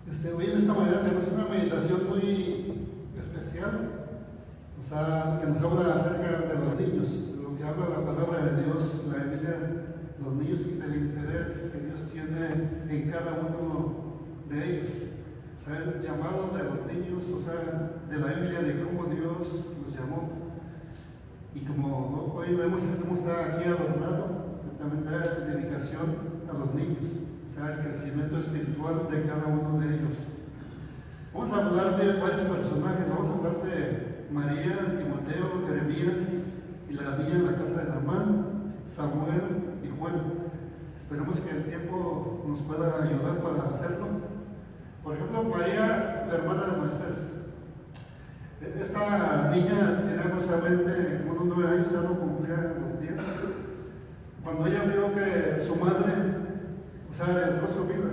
Hoy en esta mañana tenemos una meditación muy especial, que nos habla acerca de los niños, de lo que habla la palabra de Dios, la Biblia, los niños y del interés que Dios tiene en cada uno de ellos. El llamado de los niños, de la Biblia, de cómo Dios los llamó. Y como hoy vemos cómo está aquí adornado, también da dedicación a los niños, el crecimiento espiritual de cada uno de ellos. Vamos a hablar de varios personajes, vamos a hablar de María, de Timoteo, Jeremías y la niña en la casa de Naamán, Samuel y Juan. Esperemos que el tiempo nos pueda ayudar para hacerlo. Por ejemplo, María, la hermana de Moisés. Esta niña tenía aproximadamente como unos 9 años, ya no cumplía los 10. Cuando ella vio que su madre arriesgó su vida,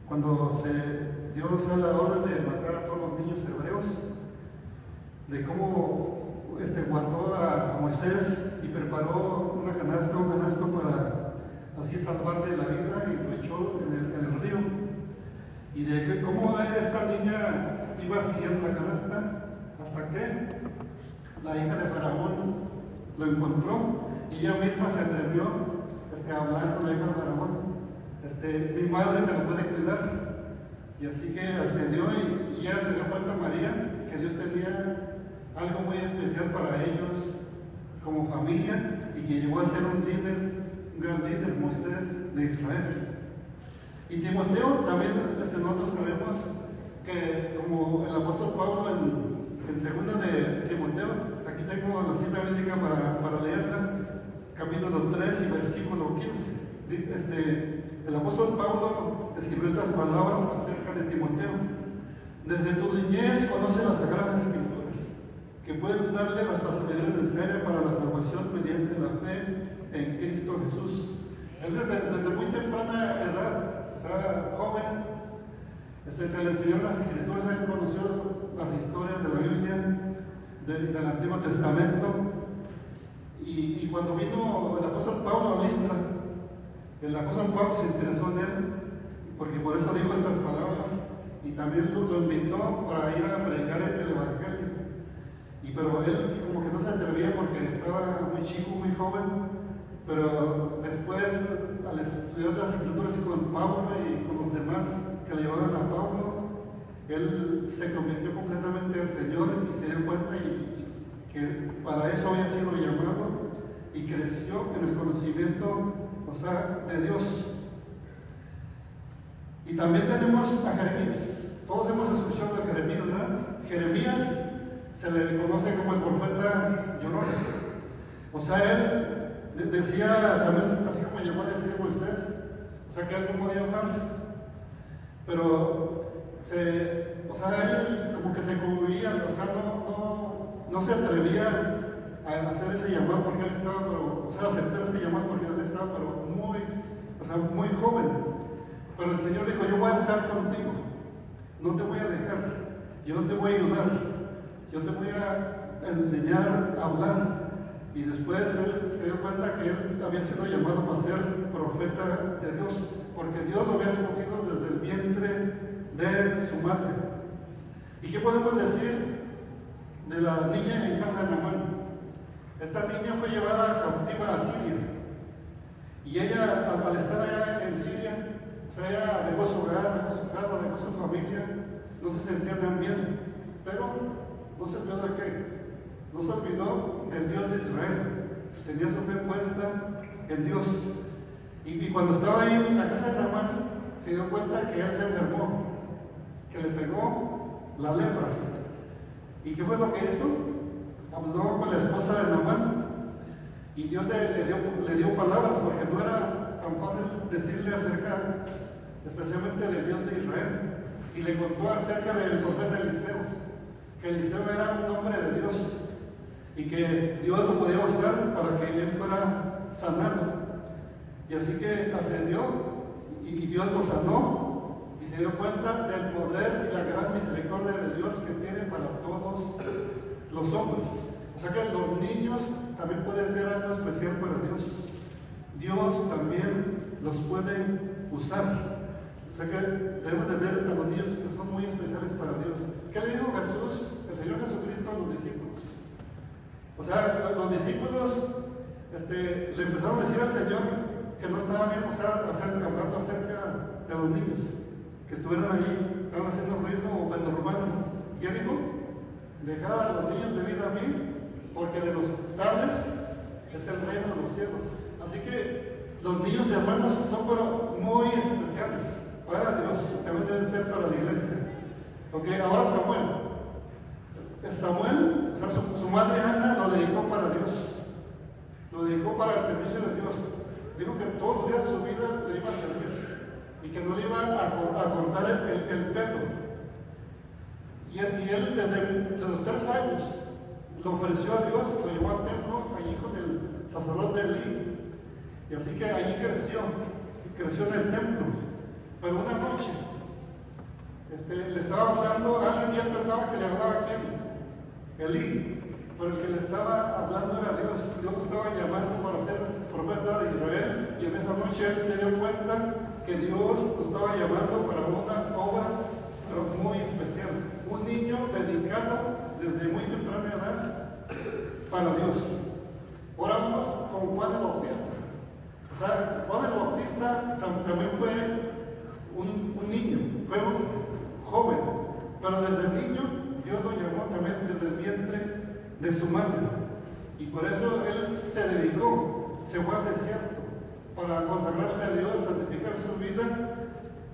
cuando se dio la orden de matar a todos los niños hebreos, de cómo guardó a Moisés y preparó un canasto para así salvarle la vida y lo echó en el río, y de que cómo esta niña iba siguiendo la canasta hasta que la hija de Faraón lo encontró y ella misma se atrevió a hablar con la hija de Faraón. Mi madre me lo puede cuidar. Y así que ascendió y ya se dio cuenta María que Dios tenía algo muy especial para ellos como familia, y que llegó a ser un gran líder, Moisés de Israel. Y Timoteo también, nosotros sabemos que, como el apóstol Pablo en segunda de Timoteo, aquí tengo la cita bíblica para leerla, capítulo 3 y versículo 15. El apóstol Pablo escribió estas palabras acerca de Timoteo: desde tu niñez conoce las sagradas escrituras, que pueden darle la sabiduría necesaria para la salvación mediante la fe en Cristo Jesús. Él desde muy temprana edad, joven, se le enseñó las escrituras. Él conoció las historias de la Biblia, del Antiguo Testamento. Y cuando vino el apóstol Pablo a Listra, el apóstol Pablo se interesó en él, porque por eso dijo estas palabras, y también lo invitó para ir a predicar el Evangelio. Pero él como que no se atrevía porque estaba muy chico, muy joven. Pero después, al estudiar las escrituras con Pablo y con los demás que le llevaban a Pablo, él se convirtió completamente al Señor y se dio cuenta que para eso había sido llamado, y creció en el conocimiento de Dios. Y también tenemos a Jeremías. Todos hemos escuchado de Jeremías, ¿verdad? Jeremías se le conoce como el profeta llorón. Él decía también, así como llegó a decir Moisés, que él no podía hablar, pero él como que se cubría, no se atrevía a hacer ese llamado porque él estaba, aceptar ese llamado porque él estaba, muy joven. Pero el Señor dijo: yo voy a estar contigo, no te voy a dejar, yo no te voy a ayudar, yo te voy a enseñar a hablar. Y después él se dio cuenta que él había sido llamado para ser profeta de Dios, porque Dios lo había escogido desde el vientre de su madre. ¿Y qué podemos decir de la niña en casa de Naamán? Esta niña fue llevada cautiva a Siria, y ella, al estar allá en Siria, ella dejó su hogar, dejó su casa, dejó su familia, no se sentía tan bien, pero no se olvidó de qué. No se olvidó del Dios de Israel, tenía su fe puesta en Dios. Y cuando estaba ahí en la casa de Naamán, se dio cuenta que él se enfermó, que le pegó la lepra. ¿Y qué fue lo que hizo? Habló con la esposa de Naamán, y Dios le dio palabras, porque no era tan fácil decirle acerca, especialmente del Dios de Israel. Y le contó acerca del profeta Eliseo, que Eliseo era un hombre de Dios, y que Dios lo podía usar para que él fuera sanado. Y así que ascendió, y Dios lo sanó, y se dio cuenta del poder y la gran misericordia de Dios que tiene para todos los hombres. Que los niños también pueden ser algo especial para Dios. Dios también los puede usar. Que debemos de tener a los niños que son muy especiales para Dios. ¿Qué le dijo Jesús, el Señor Jesucristo, a los discípulos? O sea, los discípulos le empezaron a decir al Señor que no estaba bien, hablando acerca de los niños, que estuvieran allí, estaban haciendo ruido o pendurrumando. ¿Qué dijo? Dejad a los niños venir a mí, porque de los tales es el reino de los cielos. Así que los niños y hermanos son pero muy especiales para Dios, también deben ser para la iglesia. Ok, ahora Samuel, o sea, su madre Ana lo dedicó para Dios, lo dedicó para el servicio de Dios. Dijo que todos los días de su vida le iba a servir y que no le iba a cortar el pelo. Y él desde los 3 años lo ofreció a Dios, lo llevó al templo allí con el sacerdote Elí. Y así que allí creció en el templo. Pero una noche le estaba hablando a alguien y él pensaba que le hablaba a quién, Elí, pero el que le estaba hablando era Dios. Dios lo estaba llamando para ser profeta de Israel, y en esa noche él se dio cuenta que Dios lo estaba llamando para una obra pero muy especial. Un niño dedicado desde muy temprana edad para Dios. Ahora vamos con Juan el Bautista. O sea, Juan el Bautista también fue un niño, fue un joven, pero desde niño Dios lo llamó también desde el vientre de su madre. Y por eso él se dedicó, se fue al desierto para consagrarse a Dios, santificar su vida,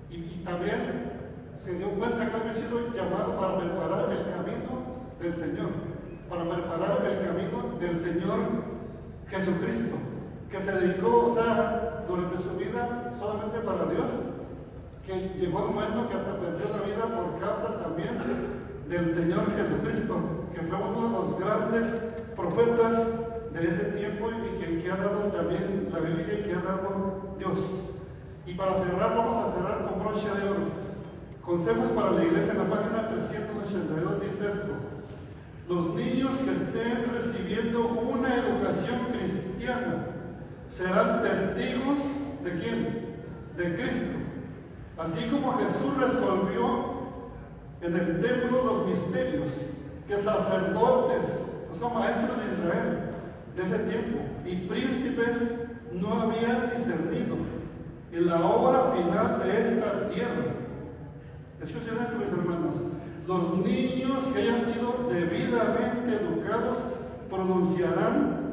y también se dio cuenta que había sido llamado para preparar el camino del Señor, para preparar el camino del Señor Jesucristo, que se dedicó, o sea, durante su vida solamente para Dios, que llegó un momento que hasta perdió la vida por causa también del Señor Jesucristo, que fue uno de los grandes profetas de ese tiempo y que ha dado también la Biblia y que ha dado Dios. Y para cerrar, vamos a cerrar con broche de oro. Consejos para la iglesia, en la página 382 dice esto: los niños que estén recibiendo una educación cristiana serán testigos ¿de quién? De Cristo. Así como Jesús resolvió en el templo los misterios que sacerdotes, o sea, maestros de Israel de ese tiempo y príncipes no habían discernido en la obra final de esta tierra. Escuchen esto, mis hermanos: los niños que hayan sido debidamente educados pronunciarán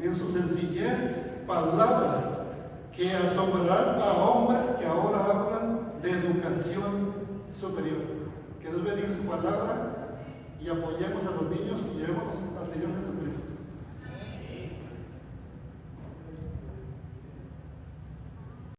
en su sencillez palabras que asombrarán a hombres que ahora hablan de educación superior. Que Dios bendiga su palabra y apoyemos a los niños y llevemos